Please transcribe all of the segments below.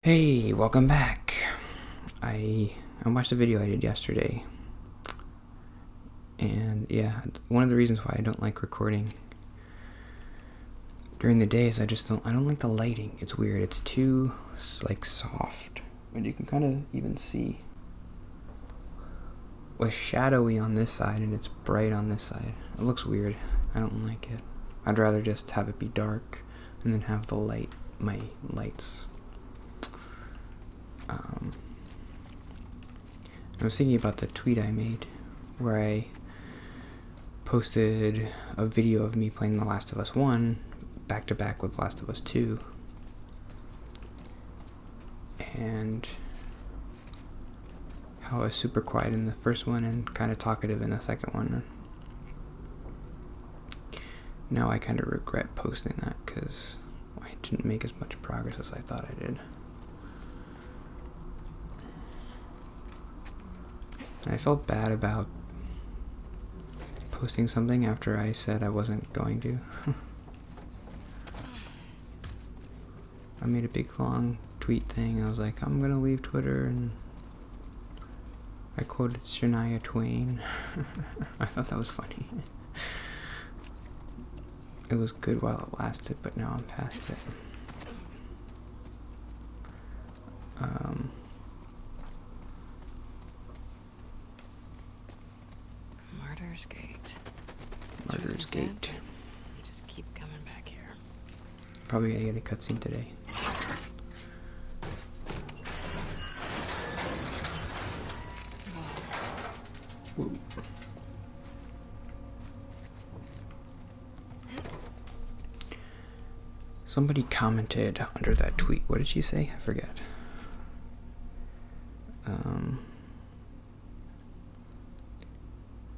Hey, welcome back. I watched the video I did yesterday, and yeah, one of the reasons why I don't like recording during the day is I don't like the lighting. It's weird. It's too like soft, and you can kind of even see it's shadowy on this side and it's bright on this side. It looks weird. I don't like it. I'd rather just have it be dark and then have my lights. I was thinking about the tweet I made where I posted a video of me playing The Last of Us 1 back to back with The Last of Us 2, and how I was super quiet in the first one and kind of talkative in the second one. Now I kind of regret posting that because I didn't make as much progress as I thought I did. I felt bad about posting something after I said I wasn't going to. I made a big long tweet thing. I was like, I'm gonna leave Twitter, and I quoted Shania Twain. I thought that was funny. It was good while it lasted, but now I'm past it. Martyr's Gate. Martyr's Gate. You just keep coming back here. Probably gonna get a cutscene today. Whoa. Somebody commented under that tweet. What did she say? I forget.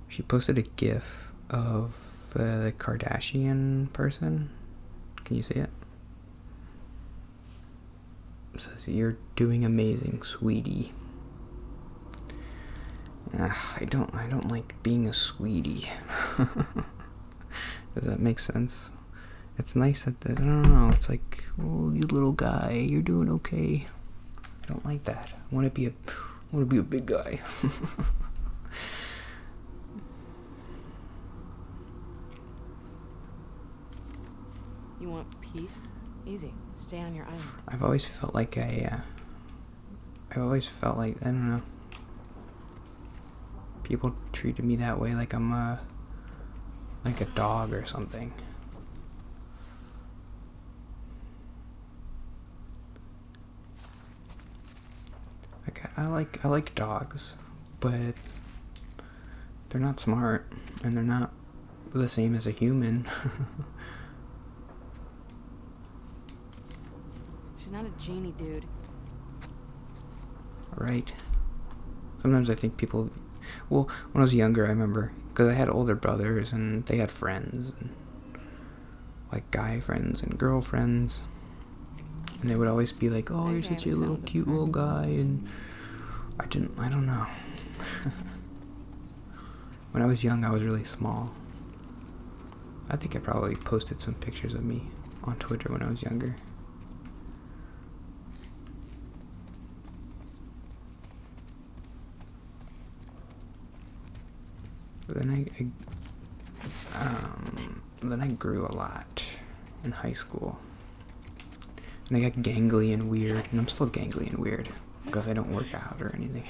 She posted a GIF of the Kardashian person. Can you see it? It says, "You're doing amazing, sweetie." I don't like being a sweetie. Does that make sense? It's nice that, I don't know, it's like, oh, you little guy, you're doing okay. I don't like that. I want to be a big guy. You want peace? Easy. Stay on your island. I've always felt like I don't know, people treated me that way, like I'm like a dog or something. Like I like dogs, but they're not smart and they're not the same as a human. She's not a genie, dude. Right. Sometimes I think people, well, when I was younger, I remember, because I had older brothers and they had friends, and like guy friends and girlfriends, and they would always be like, oh, you're such a little cute little guy, and I don't know. When I was young, I was really small. I think I probably posted some pictures of me on Twitter when I was younger. But then I grew a lot in high school. And I got gangly and weird, and I'm still gangly and weird because I don't work out or anything.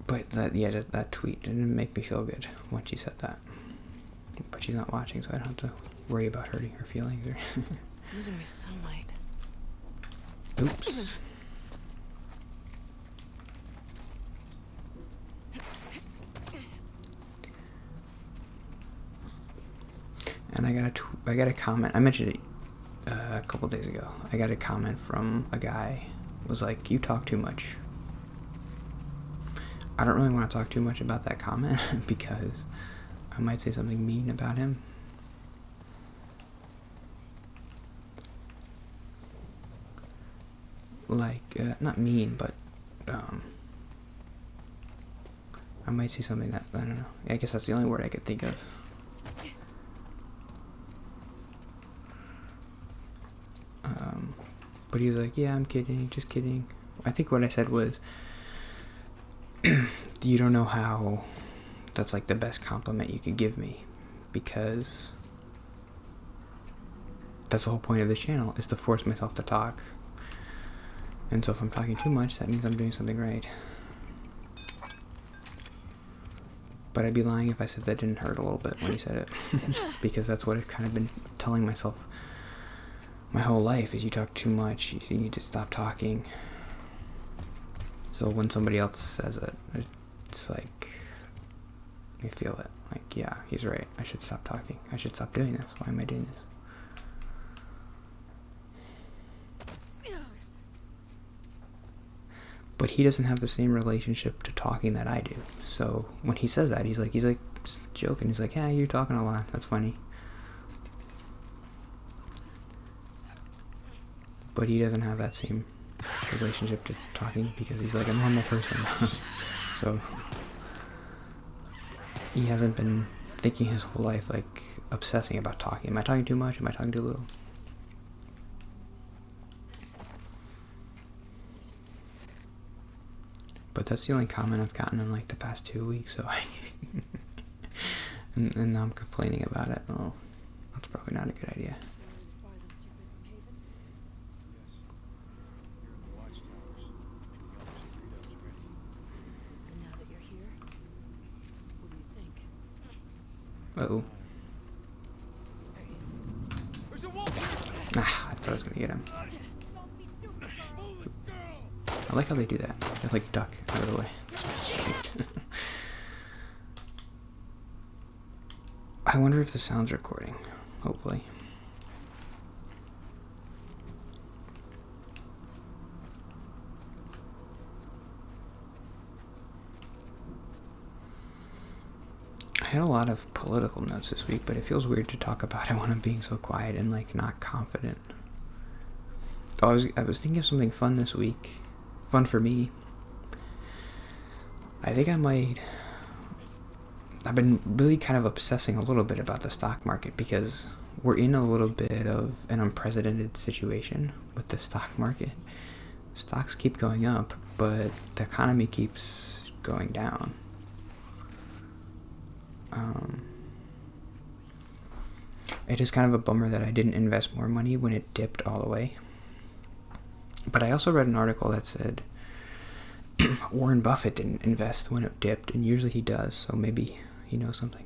But that tweet didn't make me feel good when she said that. But she's not watching, so I don't have to worry about hurting her feelings. Losing me sunlight. Oops. And I got a comment. I mentioned it a couple days ago. I got a comment from a guy. It was like, "You talk too much." I don't really want to talk too much about that comment because I might say something mean about him. Like, not mean, but I might see something that, I don't know. I guess that's the only word I could think of. But he was like, yeah, I'm kidding, just kidding. I think what I said was, you don't know how that's like the best compliment you could give me, because that's the whole point of this channel, is to force myself to talk. And so if I'm talking too much, that means I'm doing something right. But I'd be lying if I said that didn't hurt a little bit when he said it. Because that's what I've kind of been telling myself my whole life, is you talk too much, you need to stop talking. So when somebody else says it, it's like, I feel it. Like, yeah, he's right. I should stop talking. I should stop doing this. Why am I doing this? But he doesn't have the same relationship to talking that I do. So when he says that, he's like just joking. He's like, yeah, you're talking a lot. That's funny. But he doesn't have that same relationship to talking, because he's like a normal person. So he hasn't been thinking his whole life, like, obsessing about talking. Am I talking too much? Am I talking too little? But that's the only comment I've gotten in like the past 2 weeks, so and now I'm complaining about it. Oh, that's probably not a good idea. Uh-oh. Ah, I thought I was gonna get him. I like how they do that. They like duck out of the way. Shit. I wonder if the sound's recording. Hopefully. I had a lot of political notes this week, but it feels weird to talk about it when I'm being so quiet and like not confident. Oh, I was thinking of something fun this week. Fun for me. I think I've been really kind of obsessing a little bit about the stock market, because we're in a little bit of an unprecedented situation with the stock market. Stocks keep going up, but the economy keeps going down. It is kind of a bummer that I didn't invest more money when it dipped all the way. But I also read an article that said Warren Buffett didn't invest when it dipped, and usually he does, so maybe he knows something.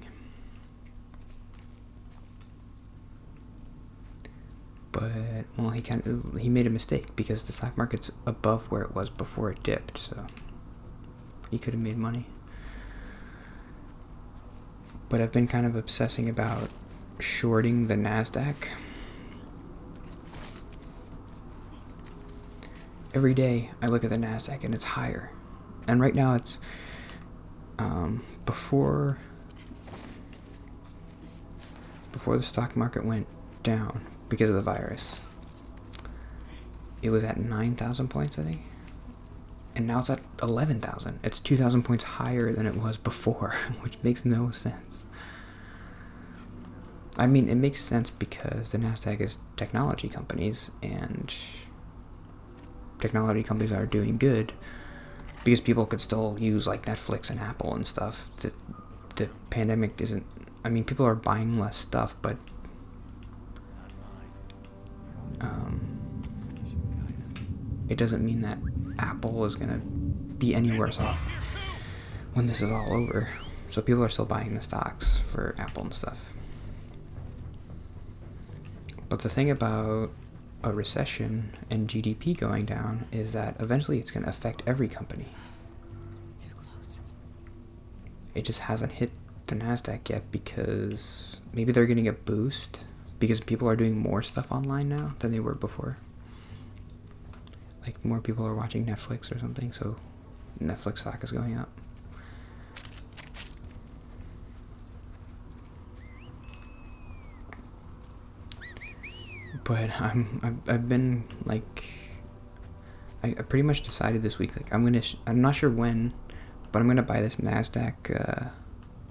But, well, he made a mistake, because the stock market's above where it was before it dipped, so he could have made money. But I've been kind of obsessing about shorting the NASDAQ. Every day I look at the NASDAQ and it's higher. And right now it's before the stock market went down because of the virus, it was at 9,000 points, I think. And now it's at 11,000. It's 2,000 points higher than it was before, which makes no sense. I mean, it makes sense because the NASDAQ is technology companies, and technology companies are doing good because people could still use like Netflix and Apple and stuff. The pandemic isn't, I mean, people are buying less stuff, but it doesn't mean that Apple is gonna be any worse off when this is all over. So people are still buying the stocks for Apple and stuff. But the thing about a recession and GDP going down is that eventually it's going to affect every company. Too close. It just hasn't hit the NASDAQ yet, because maybe they're getting a boost because people are doing more stuff online now than they were before. Like, more people are watching Netflix or something, so Netflix stock is going up. But I've been like, I pretty much decided this week, like, I'm not sure when, But I'm gonna buy this NASDAQ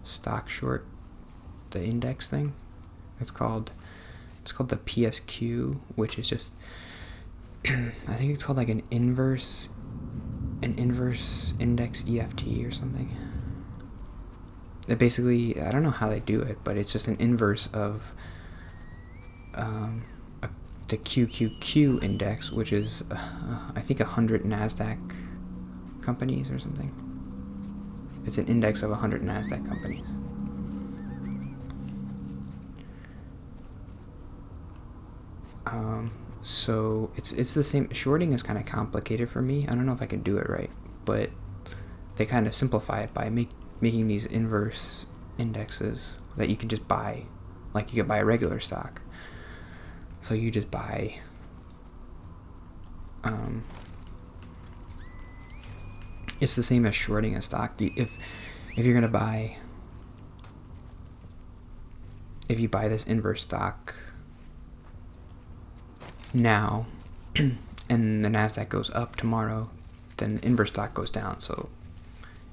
stock short, the index thing. It's called the PSQ, which is just I think it's called like an inverse index EFT or something. It basically, I don't know how they do it, but it's just an inverse of the QQQ index, which is I think 100 NASDAQ companies or something. It's an index of 100 NASDAQ companies. So it's the same. Shorting is kind of complicated for me. I don't know if I can do it right, but they kind of simplify it by making these inverse indexes that you can just buy, like you could buy a regular stock. So you just buy it's the same as shorting a stock. If you're gonna buy, if you buy this inverse stock now and the NASDAQ goes up tomorrow, then the inverse stock goes down. So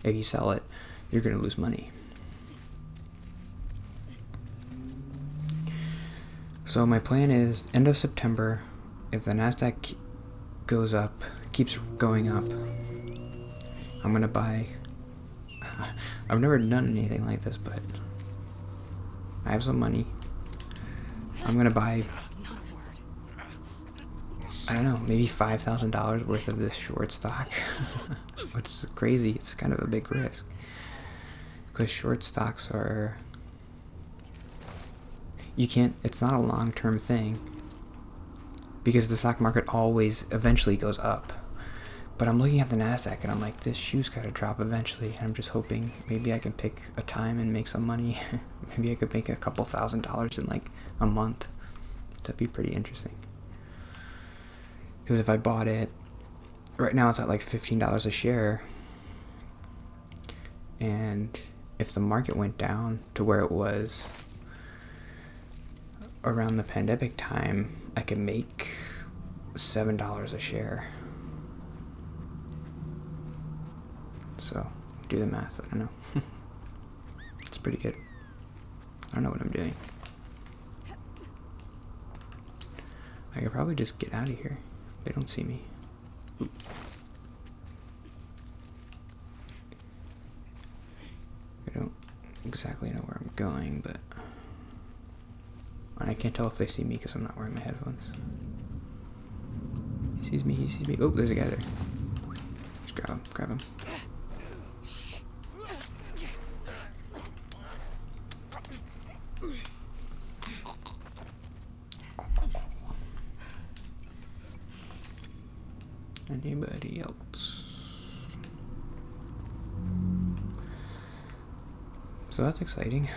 if you sell it, you're gonna lose money. So my plan is end of September, if the NASDAQ goes up, keeps going up, I'm gonna buy. I've never done anything like this, but I have some money. I'm gonna buy, I don't know, maybe $5,000 worth of this short stock, which is crazy. It's kind of a big risk because short stocks are, you can't, it's not a long-term thing because the stock market always eventually goes up. But I'm looking at the NASDAQ and I'm like, this shoe's gotta drop eventually. And I'm just hoping maybe I can pick a time and make some money. Maybe I could make a couple $1,000s in like a month. That'd be pretty interesting. Because if I bought it, right now it's at like $15 a share. And if the market went down to where it was around the pandemic time, I could make $7 a share. So, do the math, I don't know. It's pretty good. I don't know what I'm doing. I could probably just get out of here. They don't see me. Ooh. I don't exactly know where I'm going, but I can't tell if they see me because I'm not wearing my headphones. He sees me, he sees me. Oh, there's a guy there. Just grab him. Anybody else? So that's exciting.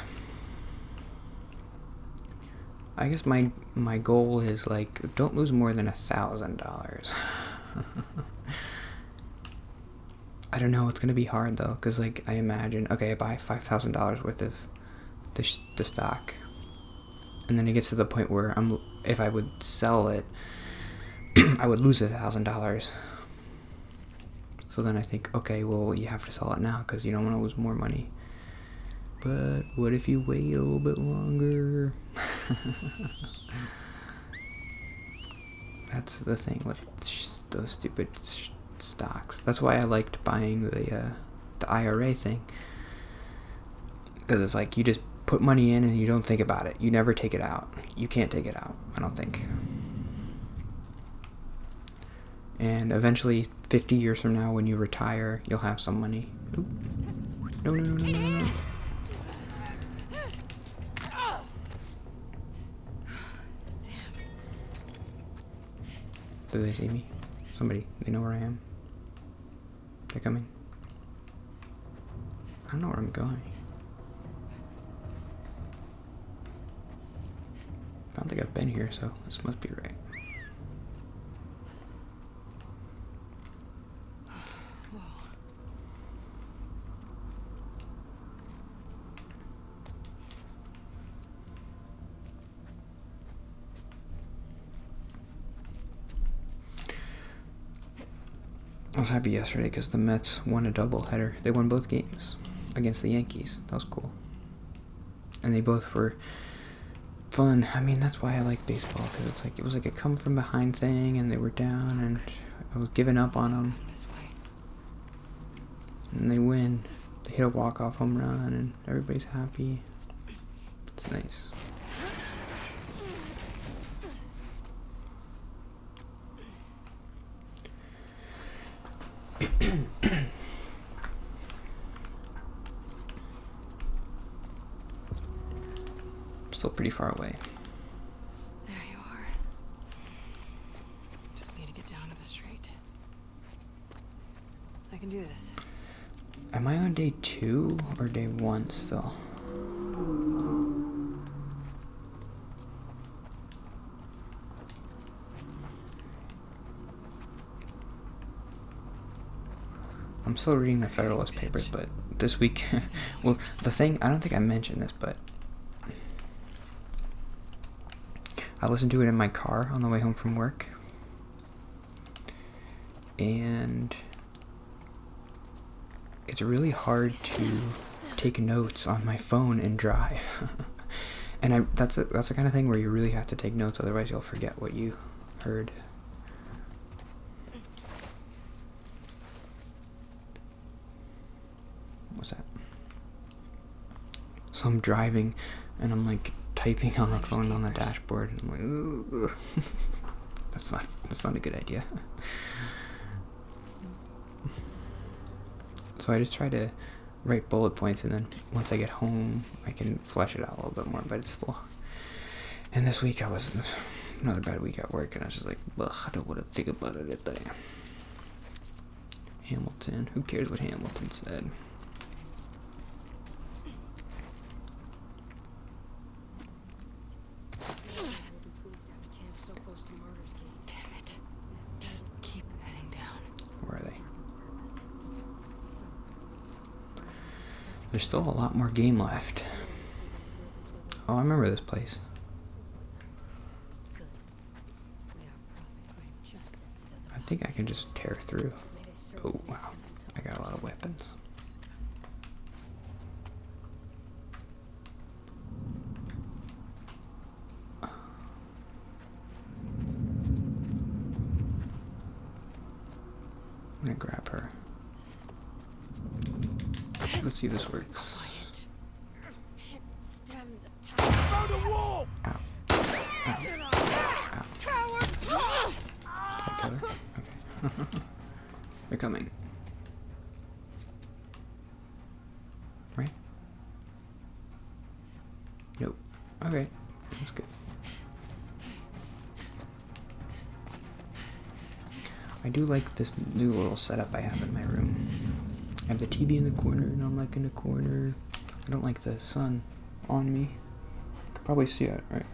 I guess my goal is like, don't lose more than $1,000. I don't know, it's gonna be hard though, because like I imagine, okay, I buy $5,000 worth of the stock, and then it gets to the point where if I would sell it, I would lose $1,000. So then I think, okay, well, you have to sell it now because you don't want to lose more money. But what if you wait a little bit longer? That's the thing with those stupid stocks. That's why I liked buying the IRA thing, because it's like you just put money in and you don't think about it. You never take it out. You can't take it out, I don't think. And eventually, 50 years from now, when you retire, you'll have some money. Ooh. No. Do they see me? Somebody, they know where I am? They're coming. I don't know where I'm going. I don't think I've been here, so this must be right. I was happy yesterday because the Mets won a doubleheader. They won both games against the Yankees. That was cool. And they both were fun. I mean, that's why I like baseball, because it's like, it was like a come from behind thing, and they were down, and I was giving up on them. And they win. They hit a walk-off home run, and everybody's happy. It's nice. Still pretty far away. There you are. Just need to get down to the street. I can do this. Am I on day 2 or day 1 still? I'm still reading the Federalist Papers, but this week, well, the thing, I don't think I mentioned this, but I listened to it in my car on the way home from work, and it's really hard to take notes on my phone and drive. And that's the kind of thing where you really have to take notes, otherwise you'll forget what you heard. What's that? So I'm driving, and I'm like typing on the phone on the dashboard, and I'm like, ooh. That's not a good idea. So I just try to write bullet points, and then once I get home, I can flesh it out a little bit more, but it's still... And this week I was... Another bad week at work, and I was just like, ugh, I don't want to think about it today. Hamilton. Who cares what Hamilton said? Damn it. Just keep heading down. Where are they? There's still a lot more game left. Oh, I remember this place. I think I can just tear through. Oh, wow. I got a lot of weapons. I'm gonna grab her. Let's see if this works. Found a wall! Ow. Ow. Ow. Did I kill her? Okay. They're coming. Right? Nope. Okay. That's good. I do like this new little setup I have in my room. I have the TV in the corner, and I'm like in the corner. I don't like the sun on me. You can probably see it, right?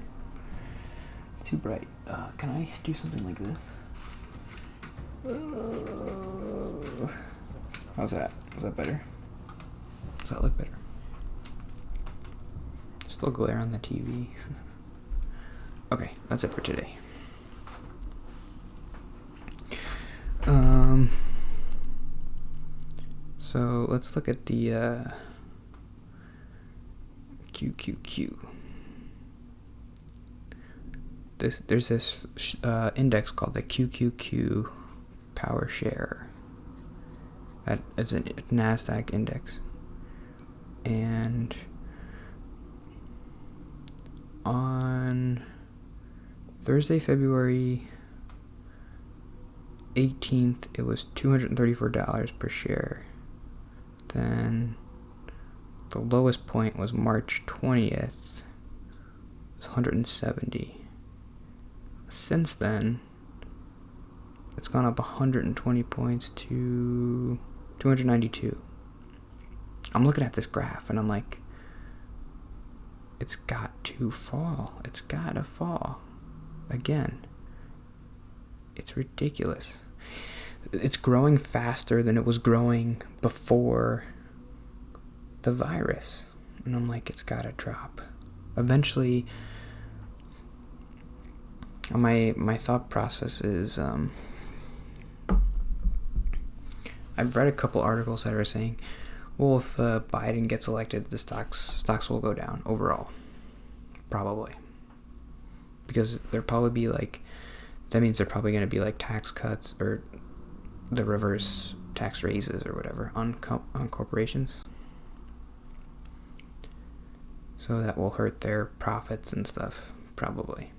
It's too bright. Can I do something like this? How's that? Is that better? Does that look better? Still glare on the TV. Okay, that's it for today. So let's look at the QQQ. There's this index called the QQQ Power Share. That is a NASDAQ index, and on Thursday, February 18th, it was $234 per share. Then the lowest point was March 20th. It was 170. Since then, it's gone up 120 points to 292. I'm looking at this graph, and I'm like, it's got to fall. It's got to fall. Again. It's ridiculous. It's growing faster than it was growing before the virus. And I'm like, it's gotta drop. Eventually, my thought process is, I've read a couple articles that are saying, well, if Biden gets elected, the stocks will go down overall, probably, because there'll probably be like, that means they're probably going to be like tax cuts or the reverse tax raises or whatever on corporations. So that will hurt their profits and stuff, probably.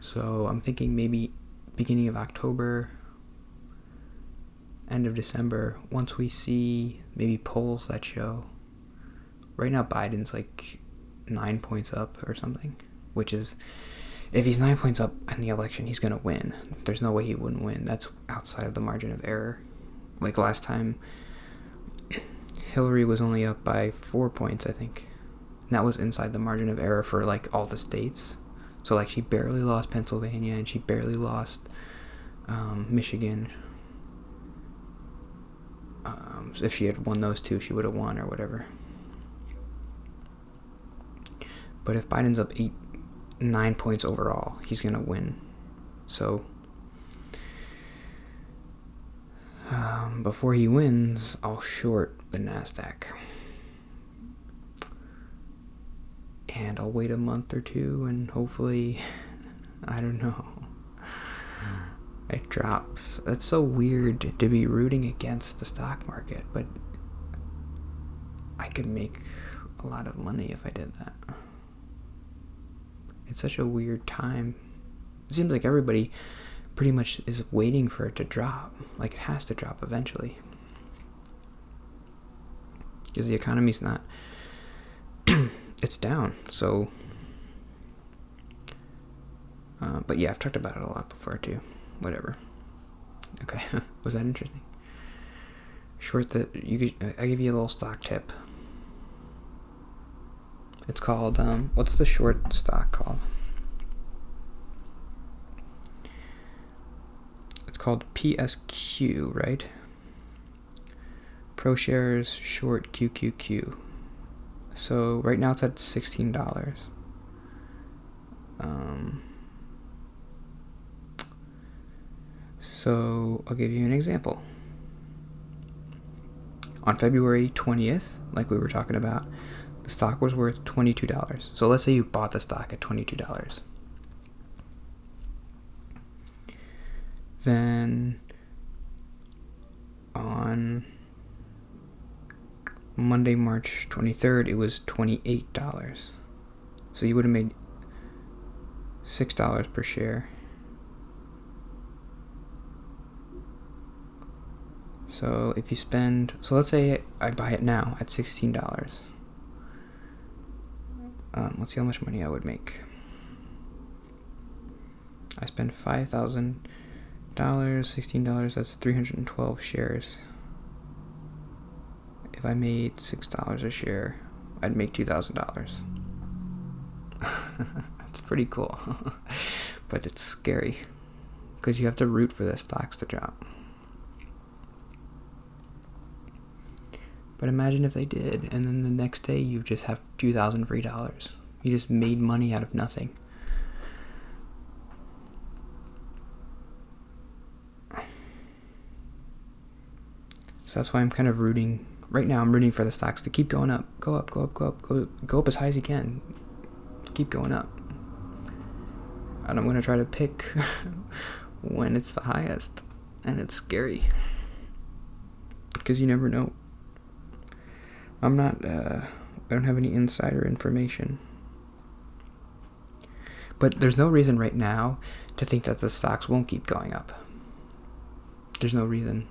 So I'm thinking maybe beginning of October, end of December, once we see maybe polls that show, right now Biden's like 9 points up or something, which is, if he's 9 points up in the election, he's going to win. There's no way he wouldn't win. That's outside of the margin of error. Like last time, Hillary was only up by 4 points, I think. And that was inside the margin of error for like all the states. So like she barely lost Pennsylvania and she barely lost Michigan. If she had won those two, she would have won or whatever. But if Biden's up 9 points overall, he's gonna win. So before he wins, I'll short the NASDAQ. And I'll wait a month or two and hopefully, I don't know, it drops. That's so weird to be rooting against the stock market, but I could make a lot of money if I did that. It's such a weird time. It seems like everybody pretty much is waiting for it to drop. Like it has to drop eventually. Because the economy's not, it's down. So, but yeah, I've talked about it a lot before too. Whatever. Okay, was that interesting? Short that I give you a little stock tip. It's called, what's the short stock called? It's called PSQ, right? ProShares Short QQQ. So right now it's at $16. So I'll give you an example. On February 20th, like we were talking about, the stock was worth $22. So let's say you bought the stock at $22. Then on Monday, March 23rd, it was $28. So you would have made $6 per share. So if you spend, so let's say I buy it now at $16. Let's see how much money I would make. I spend $5,000, $16, that's 312 shares. If I made $6 a share, I'd make $2,000. It's pretty cool. But it's scary. Because you have to root for the stocks to drop. But imagine if they did, and then the next day you just have $2,000 free dollars. You just made money out of nothing. So that's why I'm kind of rooting. Right now I'm rooting for the stocks to keep going up. Go up, go up, go up, go up as high as you can. Keep going up. And I'm going to try to pick when it's the highest. And it's scary. Because you never know. I don't have any insider information. But there's no reason right now to think that the stocks won't keep going up. There's no reason.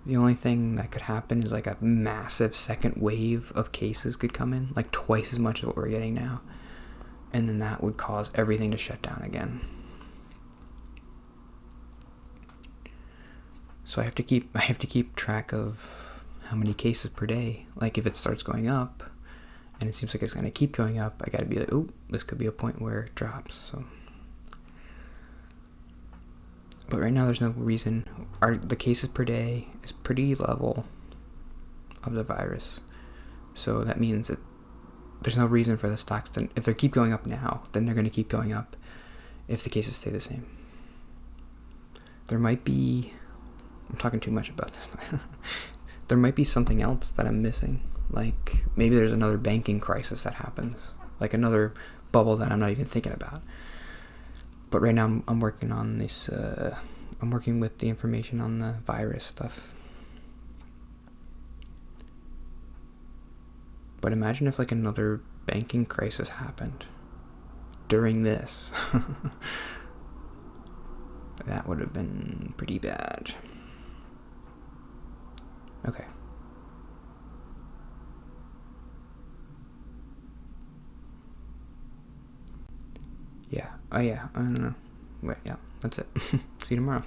The only thing that could happen is like a massive second wave of cases could come in, like twice as much as what we're getting now. And then that would cause everything to shut down again. So I have to keep track of how many cases per day. Like if it starts going up and it seems like it's going to keep going up, I got to be like, oh, this could be a point where it drops. So but right now there's no reason. The cases per day is pretty level of the virus. So that means that there's no reason for the stocks to, if they keep going up now, then they're going to keep going up if the cases stay the same. there might be... I'm talking too much about this. There might be something else that I'm missing. Like, maybe there's another banking crisis that happens. Like, another bubble that I'm not even thinking about. But right now, I'm working on this... I'm working with the information on the virus stuff. But imagine if, like, another banking crisis happened during this. That would have been pretty bad. Okay. Yeah. Oh, yeah. I don't know. Wait, yeah. That's it. See you tomorrow.